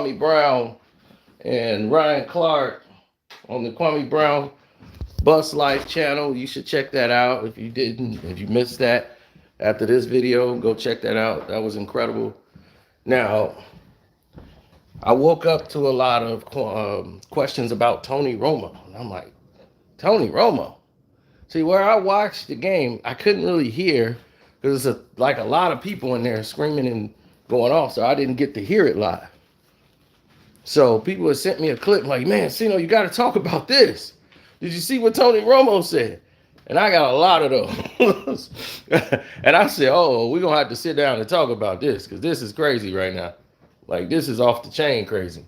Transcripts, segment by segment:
Kwame Brown and Ryan Clark on the Kwame Brown Bus Life channel. You should check that out if you missed that after this video, go check that out. That was incredible. Now, I woke up to a lot of questions about Tony Romo. And I'm like, Tony Romo? See, where I watched the game, I couldn't really hear because there's like a lot of people in there screaming and going off, so I didn't get to hear it live. So people had sent me a clip like, man, Sino, you got to talk about this. Did you see what Tony Romo said? And I got a lot of those. And I said, oh, we're going to have to sit down and talk about this because this is crazy right now. Like, this is off the chain crazy.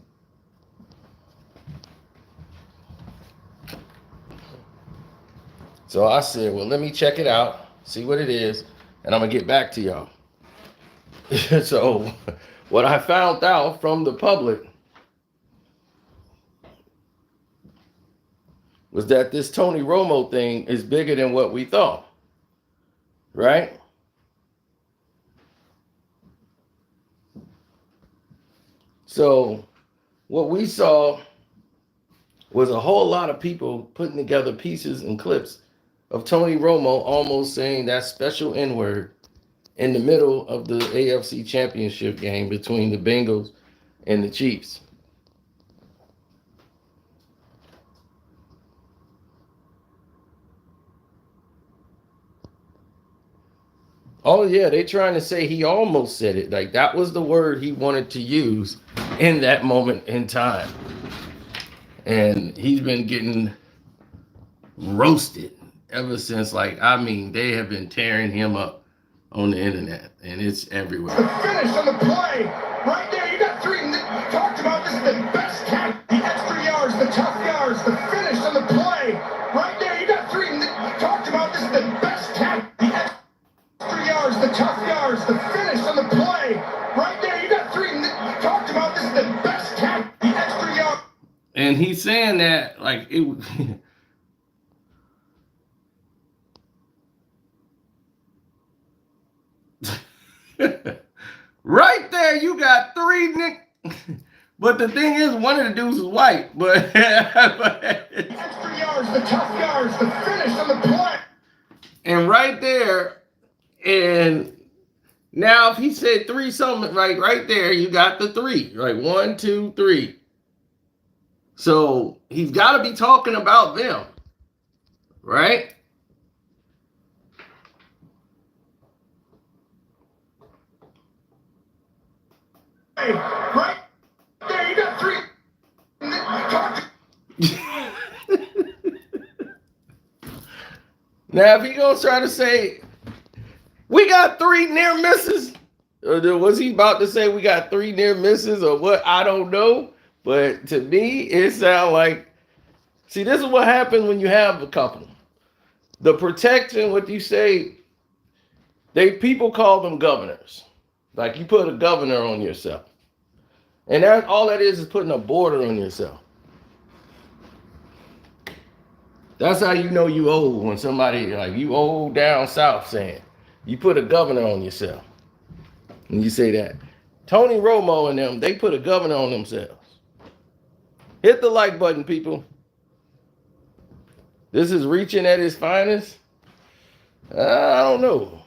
So I said, well, let me check it out, see what it is, and I'm going to get back to y'all. So what I found out from the public was that this Tony Romo thing is bigger than what we thought, right? So what we saw was a whole lot of people putting together pieces and clips of Tony Romo almost saying that special N-word in the middle of the AFC Championship game between the Bengals and the Chiefs. Oh yeah, they trying to say he almost said it. Like that was the word he wanted to use in that moment in time. And he's been getting roasted ever since. Like, I mean, they have been tearing him up on the internet, and it's everywhere. The finish on the play, right there, you got three. Talked about this is the best tackle, the extra yards, the tough yards, the finish on the play, right there, you got three. Talked about this is the best tackle, the extra yards, the tough yards, the finish on the play, right there, you got three. Talked about this is the best tackle, the extra yards. And he's saying that like it. Right there, you got three Nick. But the thing is, one of the dudes is white. But extra yards, the tough yards, the finish on the play. And right there, and now if he said three something, right there, you got the three. Right, 1, 2, 3. So he's got to be talking about them, right? Hey, right there, you got three. Now, if he gonna try to say we got 3 near misses, or was he about to say we got 3 near misses or what? I don't know. But to me, it sounds like, see, this is what happens when you have a couple. The protection, what you say, people call them governors. Like you put a governor on yourself. And that all that is putting a border on yourself. That's how you know you old, when somebody, like you old down south saying, you put a governor on yourself. And you say that. Tony Romo and them, they put a governor on themselves. Hit the like button, people. This is reaching at its finest. I don't know.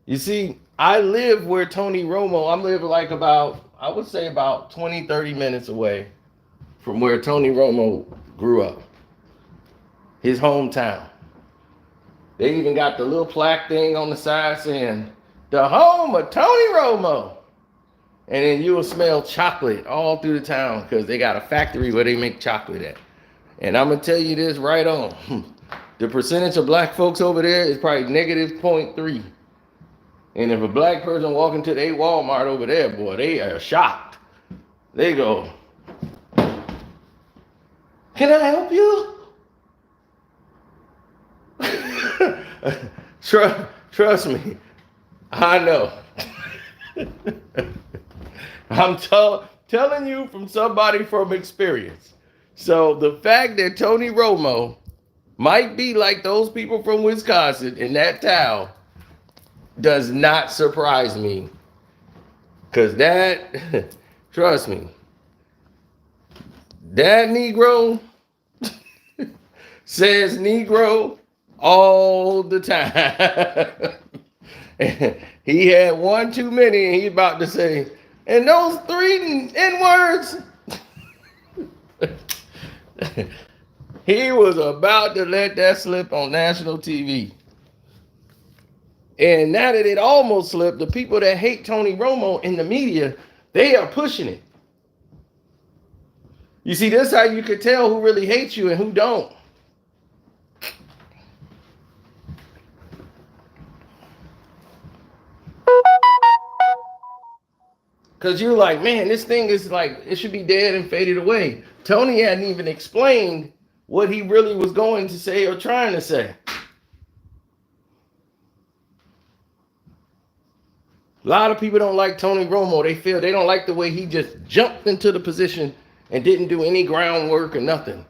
You see, I live where Tony Romo, I'm living like about, I would say about 20, 30 minutes away from where Tony Romo grew up. His hometown. They even got the little plaque thing on the side saying, the home of Tony Romo. And then you will smell chocolate all through the town because they got a factory where they make chocolate at. And I'm going to tell you this right on. The percentage of black folks over there is probably negative 0.3. And if a black person walk into their Walmart over there, boy, they are shocked. They go, can I help you? Trust me, I know. I'm telling you from somebody from experience. So the fact that Tony Romo might be like those people from Wisconsin in that town does not surprise me. Because that, trust me, That Negro says Negro all the time. He had one too many, and he about to say, and those 3 N-words. He was about to let that slip on national TV. And now that it almost slipped, the people that hate Tony Romo in the media, they are pushing it. You see, this is how you could tell who really hates you and who don't. Because you're like, man, this thing is like, it should be dead and faded away. Tony hadn't even explained what he really was going to say or trying to say. A lot of people don't like Tony Romo. They don't like the way he just jumped into the position and didn't do any groundwork or nothing.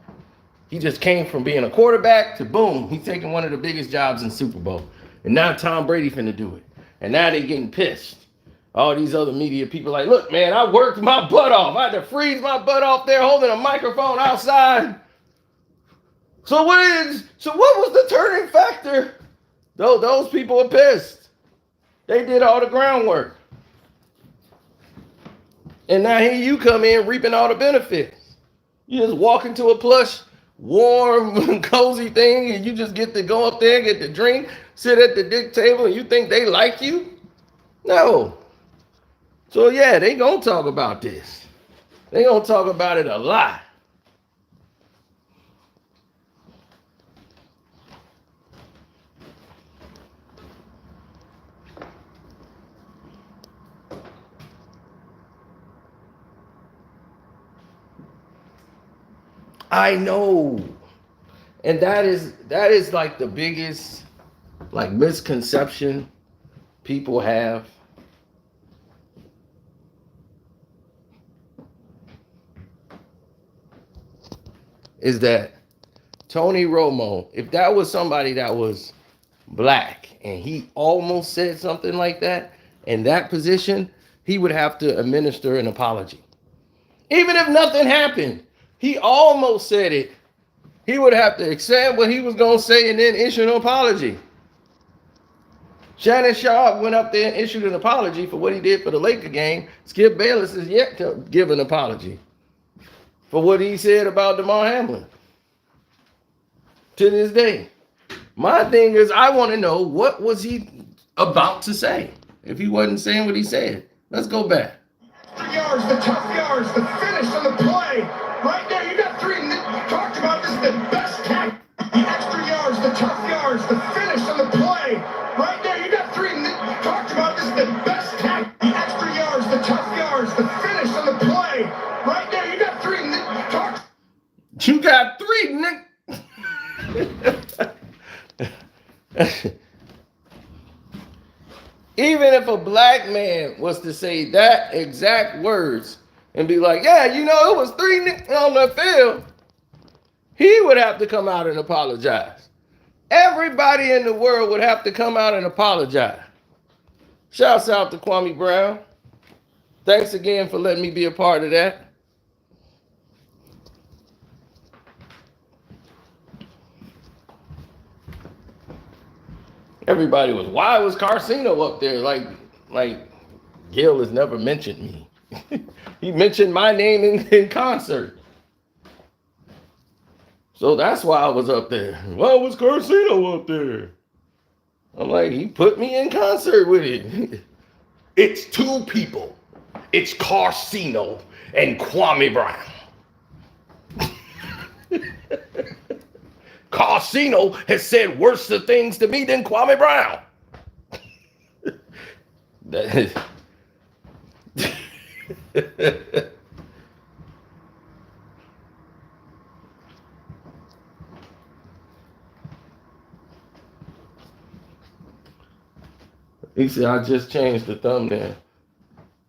He just came from being a quarterback to boom, he's taking one of the biggest jobs in Super Bowl. And now Tom Brady finna do it. And now they getting pissed. All these other media people like, look, man, I worked my butt off. I had to freeze my butt off there holding a microphone outside. So what was the turning factor? Those people are pissed. They did all the groundwork. And now here you come in reaping all the benefits. You just walk into a plush, warm, cozy thing, and you just get to go up there, get the drink, sit at the dick table, and you think they like you? No. So yeah, they gonna talk about this. They gonna talk about it a lot. I know. And that is like the biggest like misconception people have. Is that Tony Romo, if that was somebody that was black and he almost said something like that in that position, he would have to administer an apology. Even if nothing happened, he almost said it. He would have to accept what he was going to say and then issue an apology. Shannon Sharp went up there and issued an apology for what he did for the Laker game. Skip Bayless is yet to give an apology for what he said about DeMar Hamlin to this day. My thing is, I want to know, what was he about to say if he wasn't saying what he said? Let's go back. The yards, the tough yards, the finish on the play. Right there, you got 3. Talked about this is the best tackle. The extra yards, the tough yards, the finish on the play. Right there, you got 3. Talked about this is the best tackle. The extra yards, the tough yards, the finish on the play. Right there, you got 3. You got 3, Nick. Even if a black man was to say that exact words and be like, yeah, you know, it was 3 on the field, he would have to come out and apologize. Everybody in the world would have to come out and apologize. Shouts out to Kwame Brown. Thanks again for letting me be a part of that. Everybody was, why was Carcino up there? Like Gil has never mentioned me. He mentioned my name in concert. So that's why I was up there. Why was Carcino up there? I'm like, he put me in concert with it. It's 2 people. It's Carcino and Kwame Brown. Carcino has said worse things to me than Kwame Brown. He said, I just changed the thumbnail.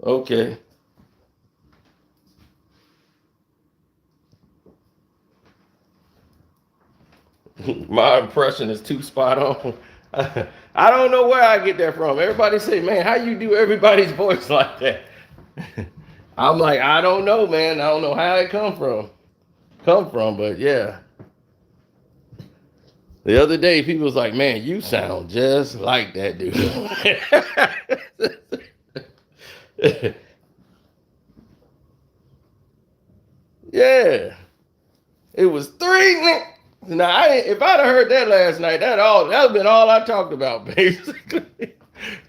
Okay. My impression is too spot on. I don't know where I get that from. Everybody say, man, how you do everybody's voice like that? I'm like, I don't know, man. I don't know how it come from. come from, but yeah. The other day, people was like, "Man, you sound just like that dude." Yeah, it was three. Now, if I'd have heard that last night, that'd have been all I talked about, basically.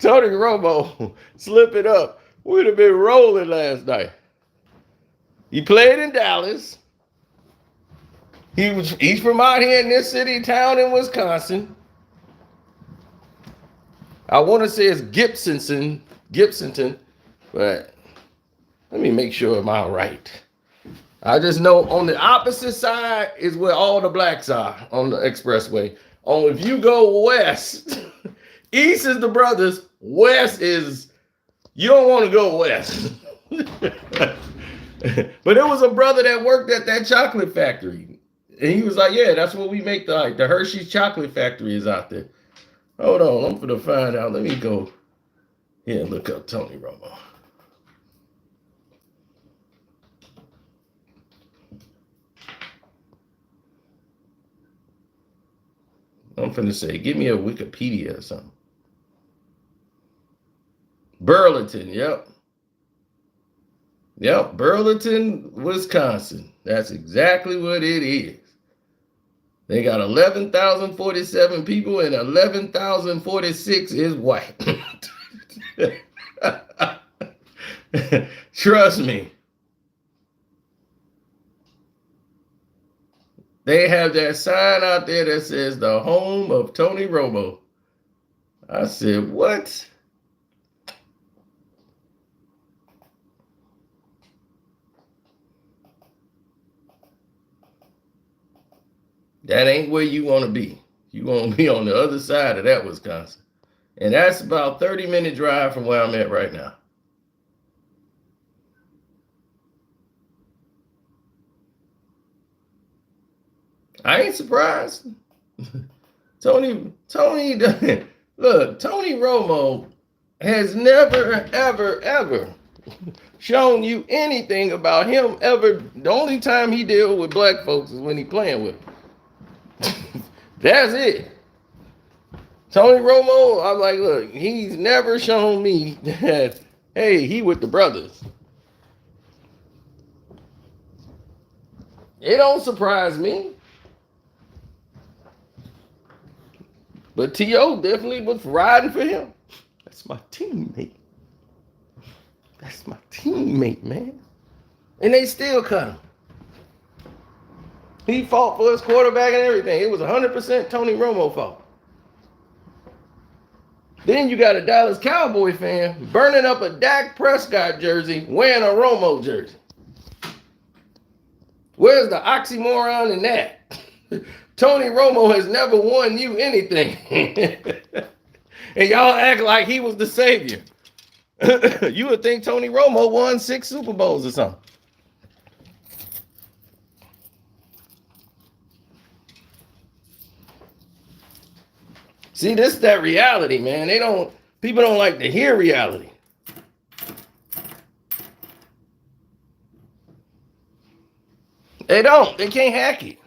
Tony Romo slip it up. We'd have been rolling last night. He played in Dallas. He's from out here in this city town in Wisconsin. I want to say it's Gibsonton, but let me make sure I'm all right. I just know on the opposite side is where all the blacks are on the expressway. If you go west, east is the brothers, west is you don't want to go west. But there was a brother that worked at that chocolate factory. And he was like, yeah, that's what we make the Hershey's chocolate factory is out there. Hold on, I'm gonna find out. Let me go here and look up Tony Romo. I'm finna say, give me a Wikipedia or something. Burlington, yep. Yep, Burlington, Wisconsin. That's exactly what it is. They got 11,047 people and 11,046 is white. Trust me. They have that sign out there that says the home of Tony Romo. I said, what? That ain't where you want to be. You want to be on the other side of that Wisconsin. And that's about 30-minute drive from where I'm at right now. I ain't surprised. Tony, look, Tony Romo has never, ever, ever shown you anything about him ever. The only time he deal with black folks is when he playing with them. That's it. Tony Romo, I'm like, look, he's never shown me that, hey, he with the brothers. It don't surprise me. But T.O. definitely was riding for him. That's my teammate. That's my teammate, man. And they still cut him. He fought for his quarterback and everything. It was 100% Tony Romo fault. Then you got a Dallas Cowboy fan burning up a Dak Prescott jersey, wearing a Romo jersey. Where's the oxymoron in that? Tony Romo has never won you anything. And y'all act like he was the savior. You would think Tony Romo won 6 Super Bowls or something. See, this is that reality, man. People don't like to hear reality. They don't. They can't hack it.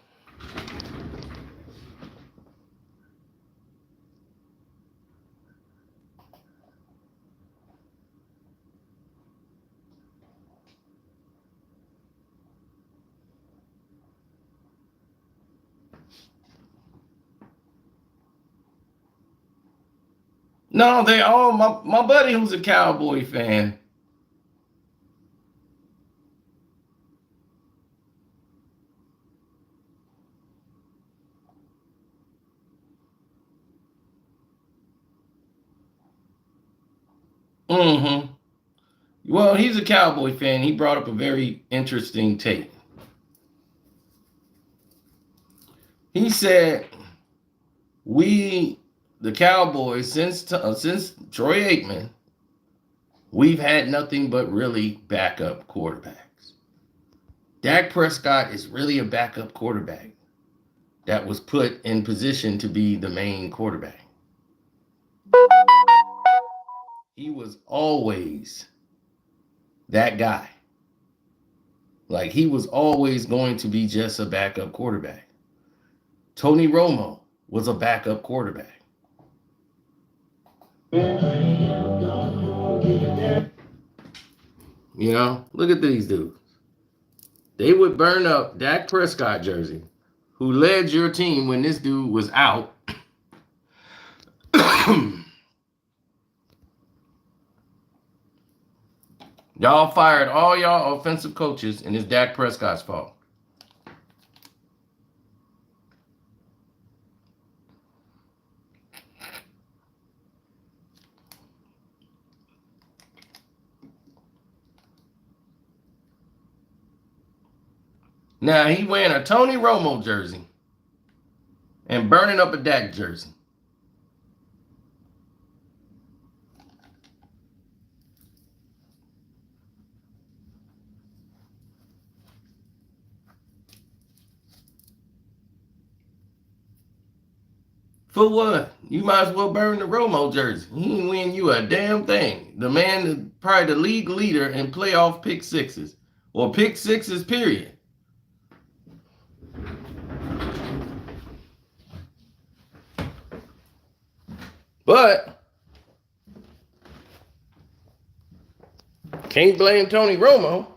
No, they all my buddy who's a Cowboy fan. Mm-hmm. Well, he's a Cowboy fan. He brought up a very interesting take. He said, "We, the Cowboys, since Troy Aikman, we've had nothing but really backup quarterbacks. Dak Prescott is really a backup quarterback that was put in position to be the main quarterback. He was always that guy. Like he was always going to be just a backup quarterback. Tony Romo was a backup quarterback. You know, look at these dudes. They would burn up Dak Prescott jersey, who led your team when this dude was out. Y'all fired all y'all offensive coaches, and it's Dak Prescott's fault. Now he wearing a Tony Romo jersey and burning up a Dak jersey. For what? You might as well burn the Romo jersey. He ain't win you a damn thing. The man is probably the league leader in playoff pick sixes. Or pick sixes, period. But can't blame Tony Romo.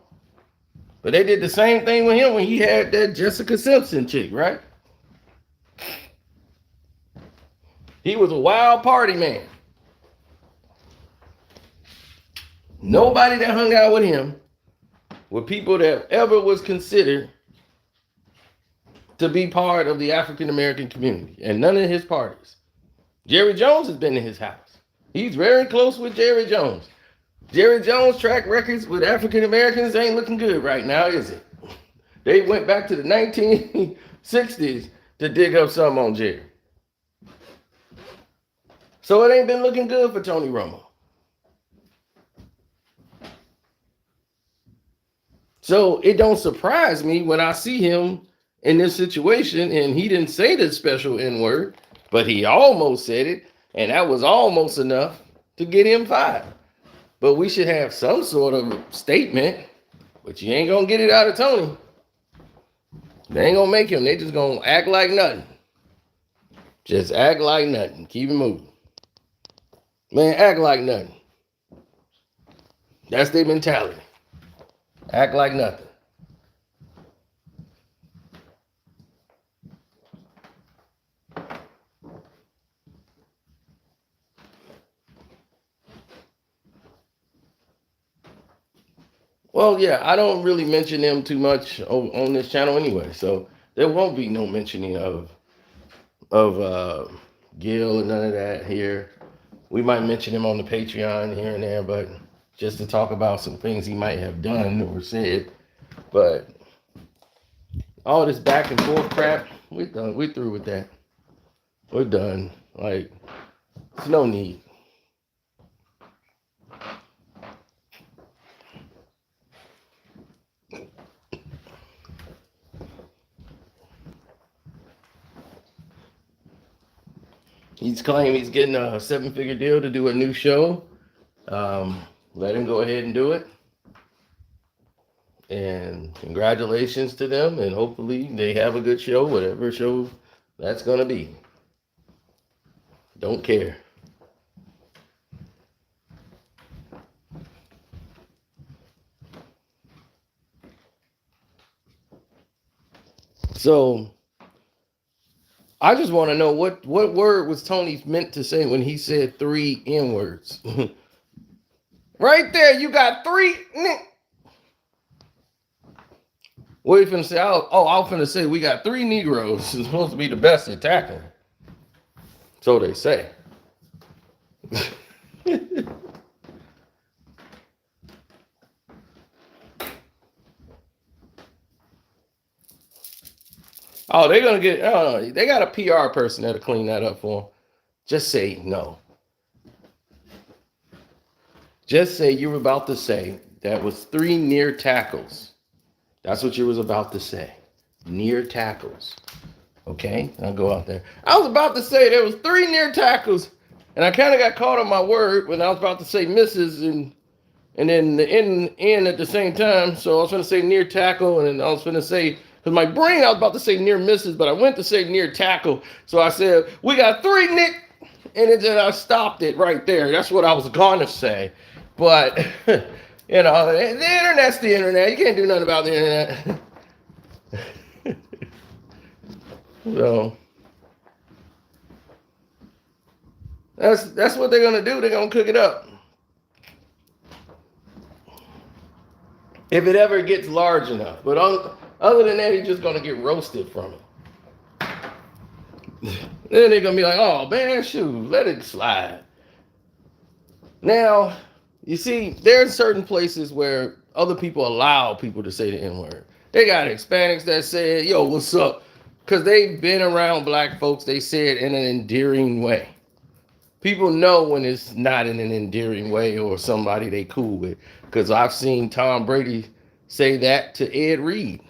But they did the same thing with him when he had that Jessica Simpson chick, right? He was a wild party man. Nobody that hung out with him were people that ever was considered to be part of the African American community, and none of his parties. Jerry Jones has been in his house. He's very close with Jerry Jones. Jerry Jones' track records with African Americans ain't looking good right now, is it? They went back to the 1960s to dig up something on Jerry. So it ain't been looking good for Tony Romo. So it don't surprise me when I see him in this situation, and he didn't say the special N-word, but he almost said it, and that was almost enough to get him fired. But we should have some sort of statement, but you ain't gonna get it out of Tony. They ain't gonna make him. They just gonna act like nothing. Just act like nothing. Keep it moving. Man, act like nothing. That's their mentality. Act like nothing. Well, yeah, I don't really mention them too much on this channel anyway, so there won't be no mentioning of Gil and none of that here. We might mention him on the Patreon here and there, but just to talk about some things he might have done or said. But all this back and forth crap, we're done. We're through with that. We're done. Like, there's no need. He's claiming he's getting a 7-figure deal to do a new show. Let him go ahead and do it. And congratulations to them. And hopefully they have a good show, whatever show that's going to be. Don't care. So I just want to know what word was Tony meant to say when he said 3 N-words. Right there, you got 3. What are you finna say? I was finna say we got 3 Negroes. It's supposed to be the best at tackling. So they say. Oh, they're gonna get. Oh, they got a PR person that'll clean that up for them. Just say no. Just say you were about to say that was 3 near tackles. That's what you was about to say. Near tackles. Okay, I'll go out there. I was about to say there was 3 near tackles, and I kind of got caught on my word when I was about to say misses, and and then the end at the same time. So I was going to say near tackle, and I was going to say, because my brain, I was about to say near misses, but I went to say near tackle. So I said, we got 3, Nick. And then I stopped it right there. That's what I was going to say. But, the internet's the internet. You can't do nothing about the internet. So that's what they're going to do. They're going to cook it up. If it ever gets large enough. But other than that, he's just going to get roasted from it. Then they're going to be like, oh, man, shoot, let it slide. Now, you see, there's certain places where other people allow people to say the N-word. They got Hispanics that say, yo, what's up? Because they've been around black folks, they say it in an endearing way. People know when it's not in an endearing way or somebody they cool with. Because I've seen Tom Brady say that to Ed Reed.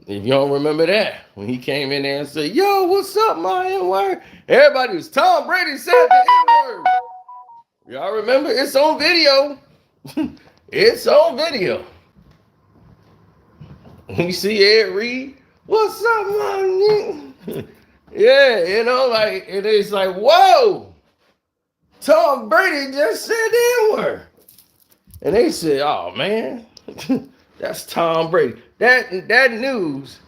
If you don't remember that, when he came in there and said, yo, what's up, my N-word? Everybody was, Tom Brady said the N-word. Y'all remember? It's on video. It's on video. When you see Ed Reed, what's up, my nigga? Yeah, and it's like, whoa, Tom Brady just said the N-word. And they said, oh, man, that's Tom Brady. That news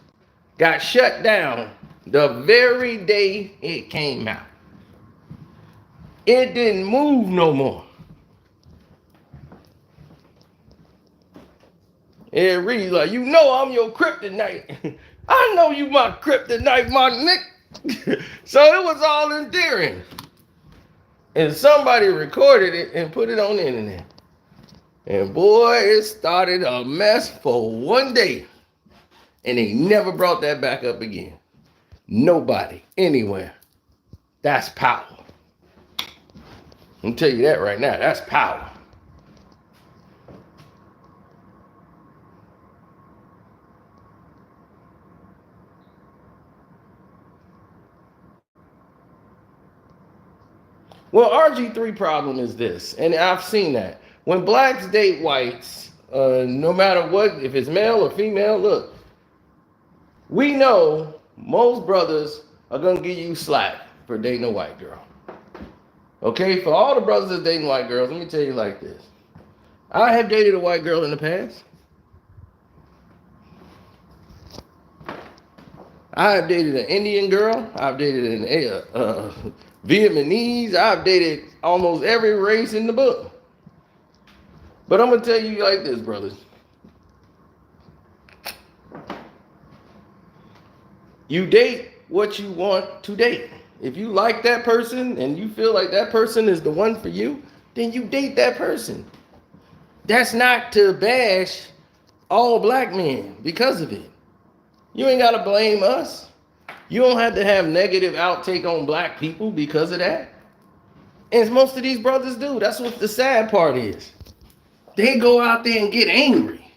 got shut down the very day it came out. It didn't move no more. Ed Reed like, you know I'm your kryptonite. I know you my kryptonite, my Nick. So it was all endearing. And somebody recorded it and put it on the internet. And boy, it started a mess for one day. And they never brought that back up again. Nobody, anywhere. That's power. I'm tell you that right now. That's power. Well, RG3 problem is this, and I've seen that. When blacks date whites, no matter what, if it's male or female, look, we know most brothers are going to give you slack for dating a white girl. Okay, for all the brothers that's dating white girls, let me tell you like this. I have dated a white girl in the past. I have dated an Indian girl. I've dated an Vietnamese. I've dated almost every race in the book. But I'm going to tell you like this, brothers. You date what you want to date. If you like that person and you feel like that person is the one for you, then you date that person. That's not to bash all black men because of it. You ain't got to blame us. You don't have to have negative outtake on black people because of that. And most of these brothers do. That's what the sad part is. They go out there and get angry.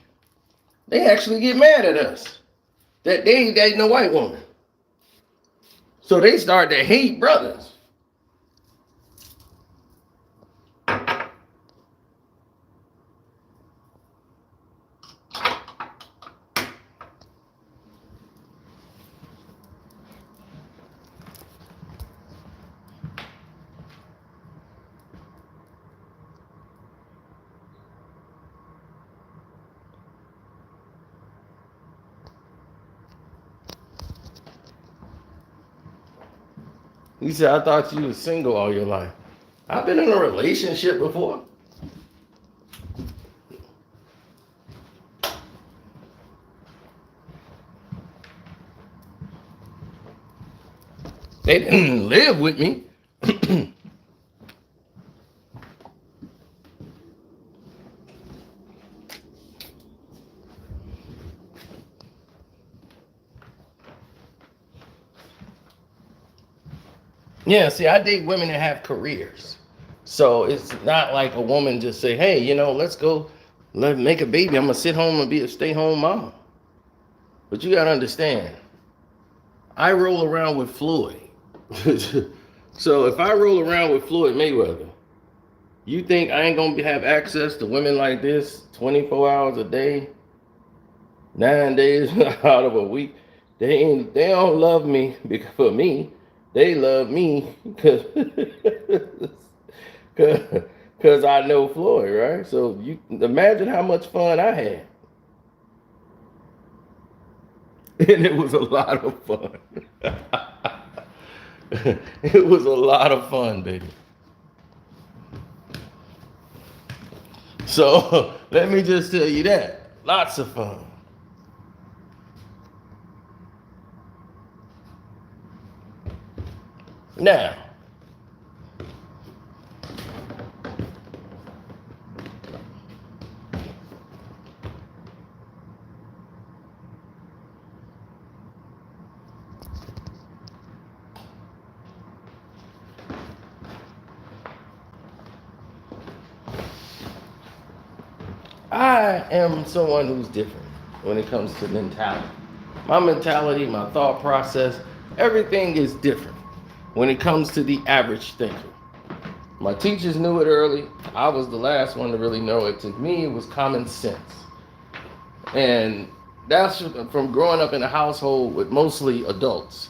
They actually get mad at us that they ain't dating a white woman. So they start to hate brothers. He said, I thought you was single all your life. I've been in a relationship before. They didn't live with me. Yeah, see, I date women that have careers. So it's not like a woman just say, hey, let's go, let's make a baby. I'm going to sit home and be a stay-home mom. But you got to understand, I roll around with Floyd. So if I roll around with Floyd Mayweather, You think I ain't gonna have access to women like this 24 hours a day, 9 days out of a week? They don't love me because for me. They love me because because I know Floyd, right? So you imagine how much fun I had. And it was a lot of fun. It was a lot of fun, baby. So let me just tell you that. Lots of fun. Now, I am someone who's different when it comes to mentality. My mentality, my thought process, everything is different when it comes to the average thinker. My teachers knew it early. I was the last one to really know it. To me, it was common sense. And that's from growing up in a household with mostly adults.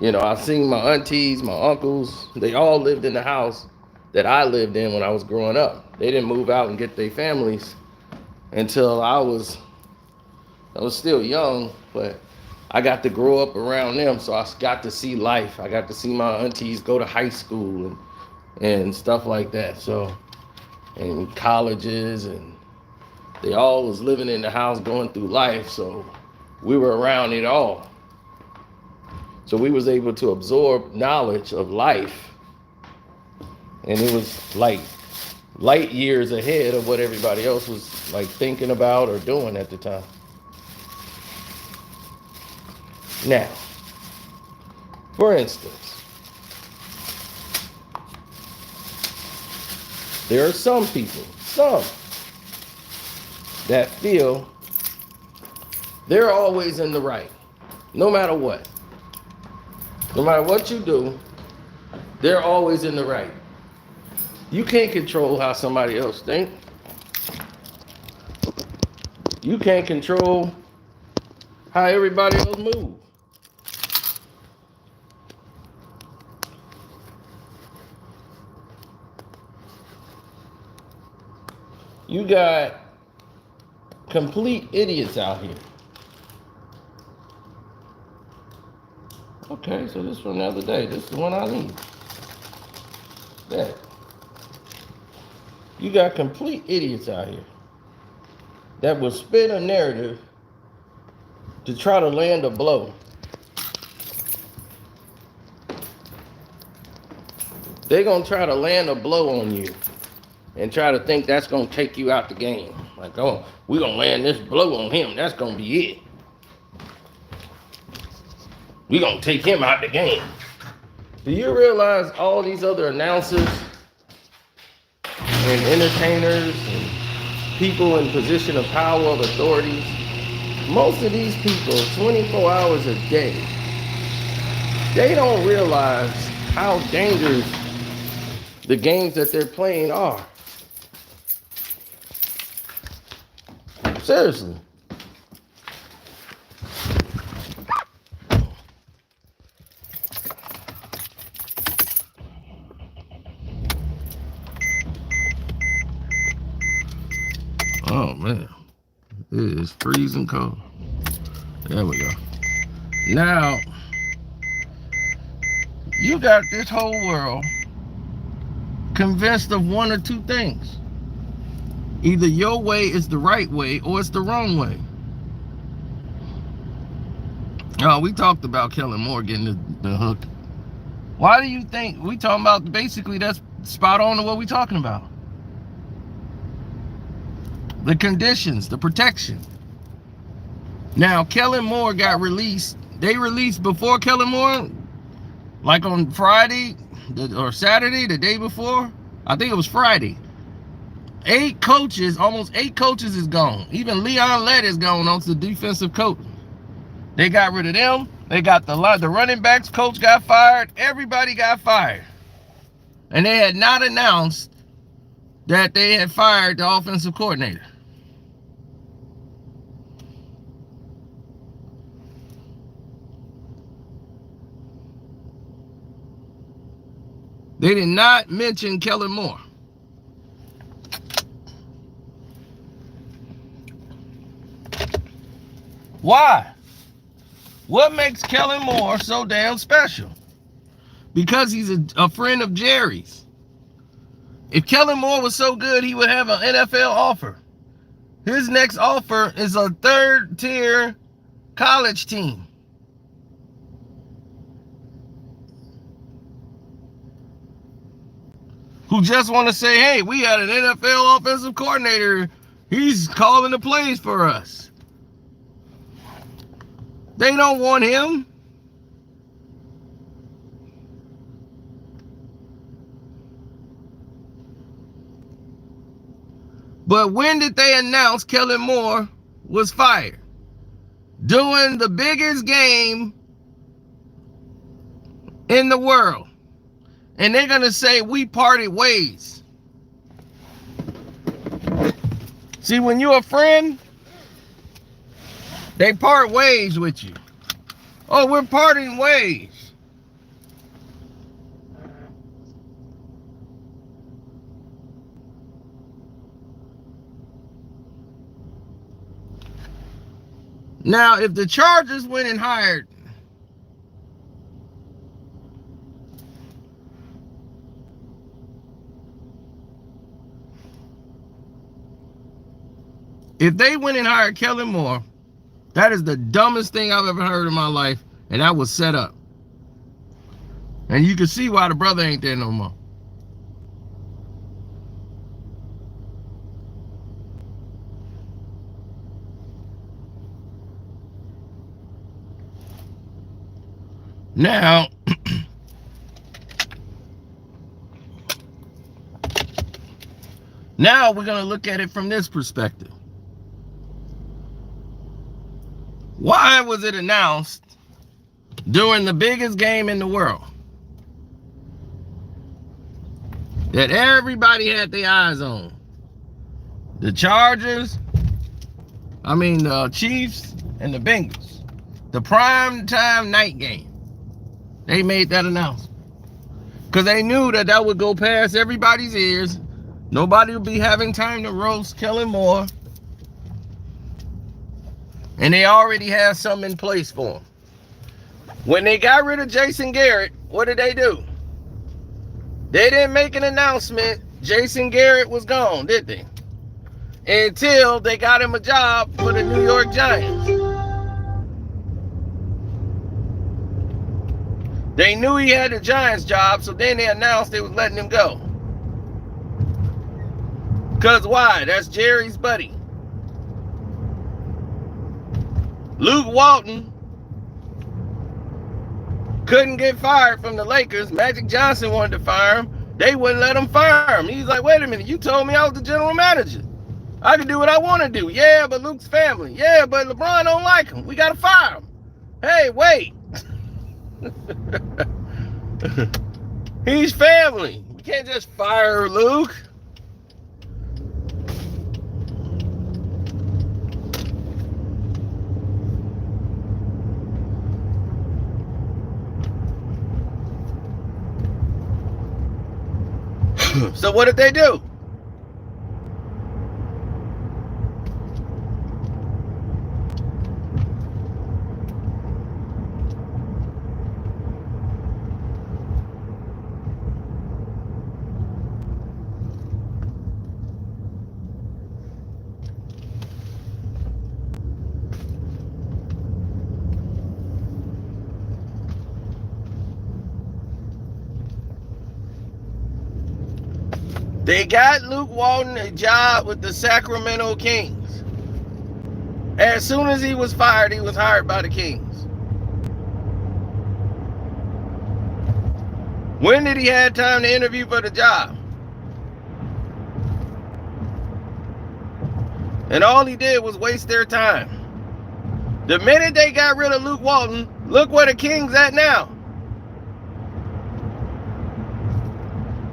You know, I've seen my aunties, my uncles, they all lived in the house that I lived in when I was growing up. They didn't move out and get their families until I was still young, but I got to grow up around them, so I got to see life. I got to see my aunties go to high school and stuff like that. So, and colleges, and they all was living in the house going through life, so we were around it all. So we was able to absorb knowledge of life, and it was like light years ahead of what everybody else was like thinking about or doing at the time. Now, for instance, there are some people, that feel they're always in the right, no matter what. No matter what you do, they're always in the right. You can't control how somebody else thinks. You can't control how everybody else moves. You got complete idiots out here. Okay, so this from the other day. This is the one I need. That. You got complete idiots out here that will spin a narrative to try to land a blow. They're going to try to land a blow on you and try to think that's going to take you out the game. Like, oh, we're going to land this blow on him. That's going to be it. We're going to take him out the game. Do you realize all these other announcers and entertainers and people in position of power, of authorities, most of these people, 24 hours a day, they don't realize how dangerous the games that they're playing are. Seriously. Oh man, it is freezing cold. There we go. Now, you got this whole world convinced of one or two things. Either your way is the right way or it's the wrong way. Oh, we talked about Kellen Moore getting the hook. Why do you think we talking about? Basically, that's spot on to what we talking about. The conditions, the protection. Now, Kellen Moore got released. They released before Kellen Moore, like on Friday or Saturday, the day before. I think it was Friday. Almost eight coaches is gone. Even Leon Lett is gone on to the defensive coach. They got rid of them. They got the running backs coach got fired. Everybody got fired. And they had not announced that they had fired the offensive coordinator. They did not mention Kellen Moore. Why? What makes Kellen Moore so damn special? Because he's a friend of Jerry's. If Kellen Moore was so good, he would have an NFL offer. His next offer is a third-tier college team. Who just want to say, hey, we had an NFL offensive coordinator. He's calling the plays for us. They don't want him. But when did they announce Kellen Moore was fired? During the biggest game in the world. And they're going to say, we parted ways. See, when you're a friend, they part ways with you. Oh, we're parting ways. Now, if the Chargers went and hired Kellen Moore, that is the dumbest thing I've ever heard in my life, and that was set up. And you can see why the brother ain't there no more. Now, we're going to look at it from this perspective. Why was it announced during the biggest game in the world that everybody had their eyes on? The Chargers, the Chiefs, and the Bengals. The prime time night game. They made that announcement. Because they knew that would go past everybody's ears. Nobody would be having time to roast Kellen Moore. And they already had something in place for him. When they got rid of Jason Garrett, what did they do? They didn't make an announcement Jason Garrett was gone, did they? Until they got him a job for the New York Giants. They knew he had the Giants job, so then they announced they was letting him go. Because why? That's Jerry's buddy. Luke Walton couldn't get fired from the Lakers. Magic Johnson wanted to fire him. They wouldn't let him fire him. He's like, wait a minute, you told me I was the general manager. I can do what I want to do. Yeah, but Luke's family. Yeah, but LeBron don't like him. We got to fire him. Hey, wait. He's family. We can't just fire Luke. So what did they do? They got Luke Walton a job with the Sacramento Kings. As soon as he was fired, he was hired by the Kings. When did he have time to interview for the job? And all he did was waste their time. The minute they got rid of Luke Walton, look where the Kings at now.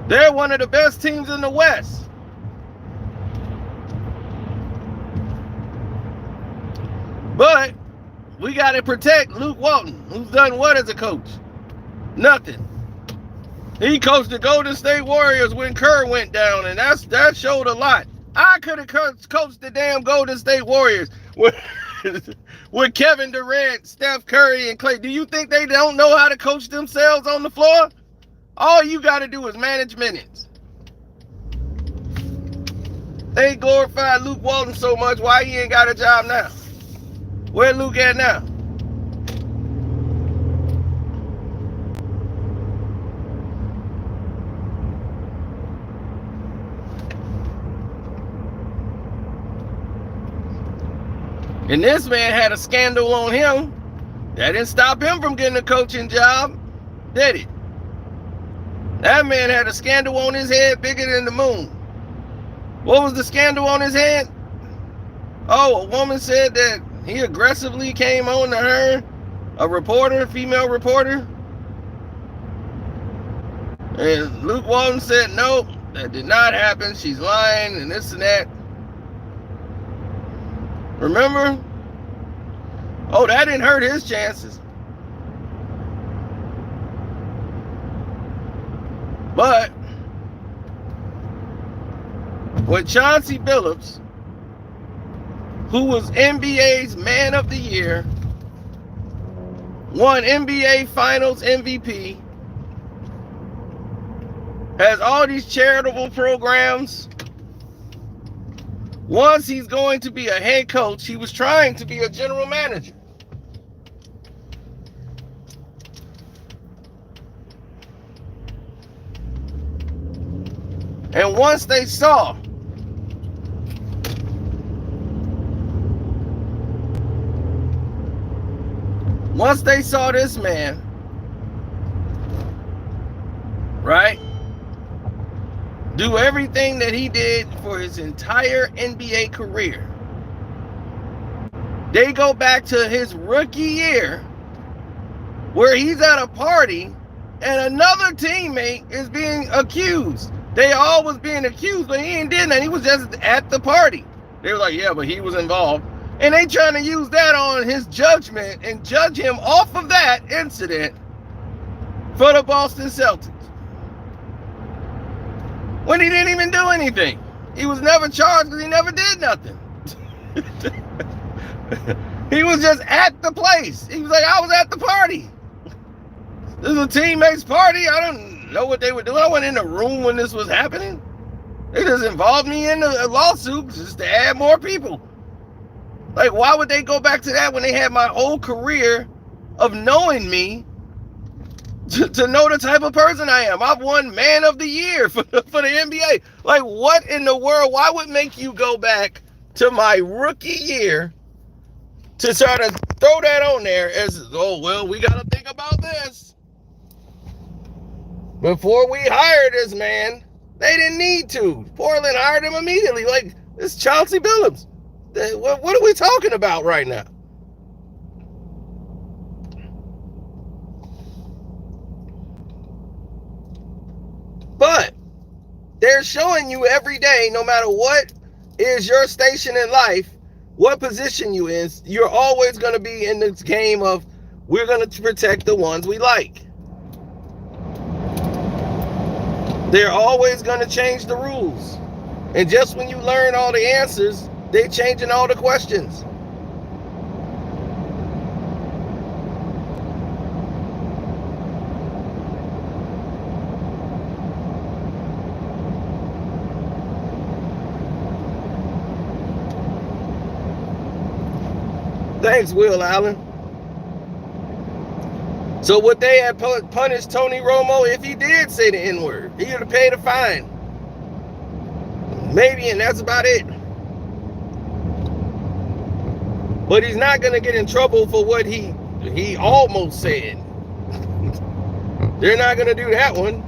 They're one of the best teams in the West. But we got to protect Luke Walton, who's done what as a coach? Nothing. He coached the Golden State Warriors when Kerr went down, and that showed a lot. I could have coached the damn Golden State Warriors with, with Kevin Durant, Steph Curry, and Clay. Do you think they don't know how to coach themselves on the floor? All you got to do is manage minutes. They glorified Luke Walton so much. Why he ain't got a job now? Where Luke at now? And this man had a scandal on him. That didn't stop him from getting a coaching job, did it? That man had a scandal on his head bigger than the moon. What was the scandal on his head? Oh, a woman said that he aggressively came on to her, a reporter, female reporter. And Luke Walton said, no, that did not happen. She's lying and this and that. Remember? Oh, that didn't hurt his chances. But with Chauncey Billups, who was NBA's Man of the Year, won NBA Finals MVP, has all these charitable programs. Once he's going to be a head coach, he was trying to be a general manager. And once they saw this man, right, do everything that he did for his entire NBA career, they go back to his rookie year where he's at a party and another teammate is being accused. They all was being accused, but he ain't did nothing. He was just at the party. They were like, yeah, but he was involved. And they trying to use that on his judgment and judge him off of that incident for the Boston Celtics. When he didn't even do anything. He was never charged because he never did nothing. He was just at the place. He was like, I was at the party. This is a teammate's party. I don't know what they were doing. I wasn't in the room when this was happening. They just involved me in the lawsuit just to add more people. Like, why would they go back to that when they had my whole career of knowing me to know the type of person I am? I've won Man of the Year for the NBA. Like, what in the world? Why would make you go back to my rookie year to try to throw that on there as, oh, well, we got to think about this? Before we hired this man, they didn't need to. Portland hired him immediately. Like, it's Chauncey Billups. What are we talking about right now? But they're showing you every day, no matter what is your station in life, what position you in, you're always going to be in this game of, we're going to protect the ones we like. They're always going to change the rules. And just when you learn all the answers, they're changing all the questions. Thanks, Will Allen. So would they have punished Tony Romo if he did say the N-word? He would have paid a fine. Maybe, and that's about it. But he's not going to get in trouble for what he almost said. They're not going to do that one.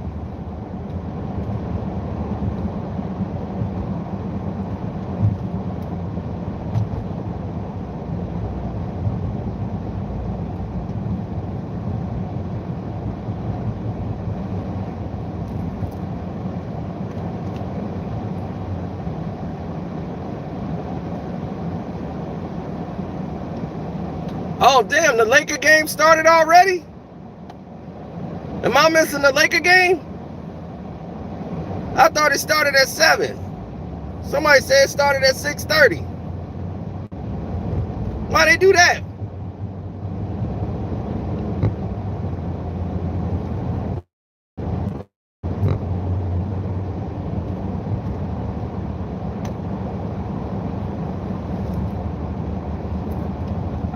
Oh, damn, the Laker game started already? Am I missing the Laker game? I thought it started at 7. Somebody said it started at 6:30. Why they do that?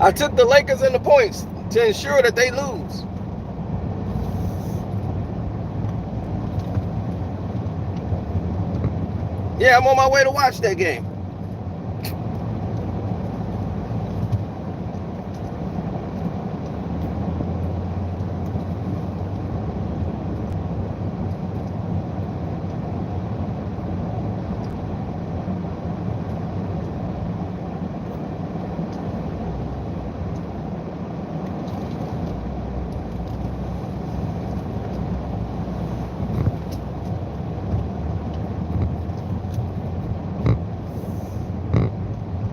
I took the Lakers in the points to ensure that they lose. Yeah, I'm on my way to watch that game.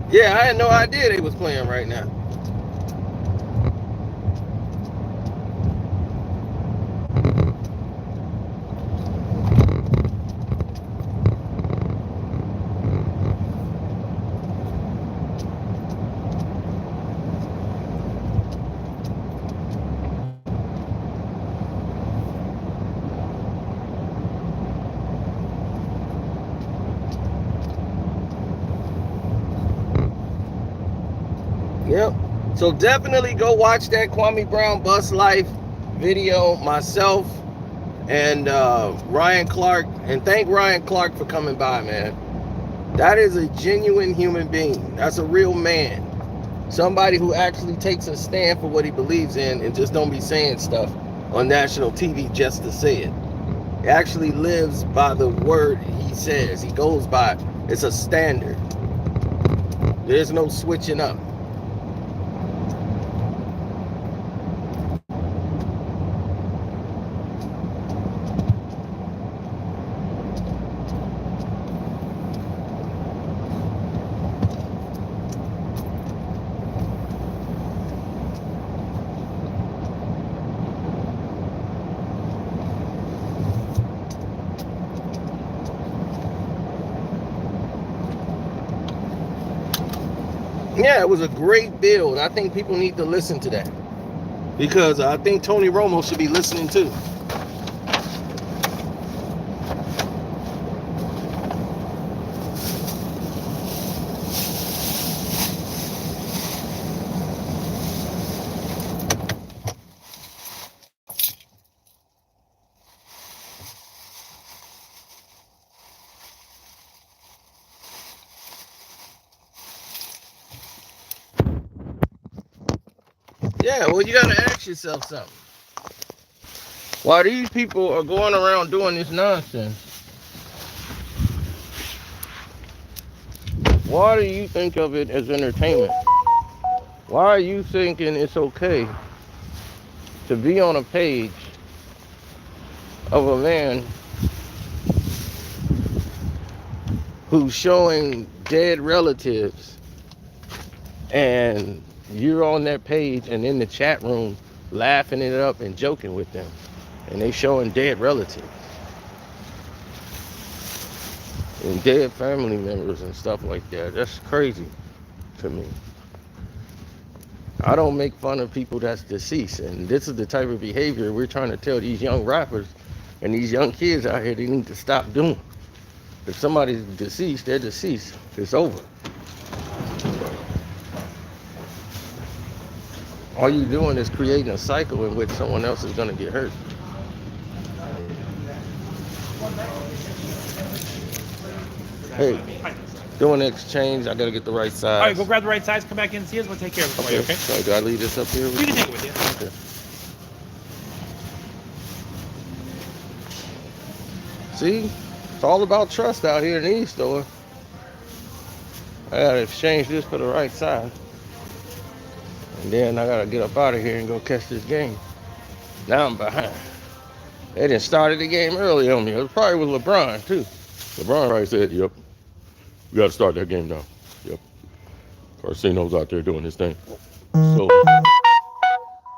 Yeah, I had no idea they was playing right now. Yep. So definitely go watch that Kwame Brown Bus Life video myself and Ryan Clark. And thank Ryan Clark for coming by, man. That is a genuine human being. That's a real man. Somebody who actually takes a stand for what he believes in and just don't be saying stuff on national TV just to say it. He actually lives by the word he says. He goes by. It's a standard. There's no switching up. Yeah, it was a great build. I think people need to listen to that because I think Tony Romo should be listening too. Yeah, well, you got to ask yourself something. Why these people are going around doing this nonsense? Why do you think of it as entertainment? Why are you thinking it's okay to be on a page of a man who's showing dead relatives and you're on that page and in the chat room laughing it up and joking with them and they showing dead relatives and dead family members and stuff like that? That's crazy to me. I don't make fun of people that's deceased, and this is the type of behavior we're trying to tell these young rappers and these young kids out here they need to stop doing. If somebody's deceased, they're deceased. It's over. All you're doing is creating a cycle in which someone else is going to get hurt. Hey, doing the exchange, I got to get the right size. All right, go grab the right size, come back in and see us. We'll take care of it for you, okay? So do I leave this up here? You can take it with you. Okay. See, it's all about trust out here in these stores. I got to exchange this for the right size. And then I got to get up out of here and go catch this game. Now I'm behind. They didn't started the game early on me. It was probably with LeBron, too. LeBron right said, yep, we got to start that game now. Yep. Carcino's out there doing his thing. So,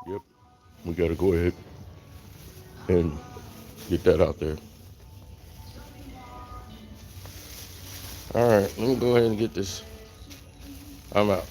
yep, we got to go ahead and get that out there. All right, let me go ahead and get this. I'm out.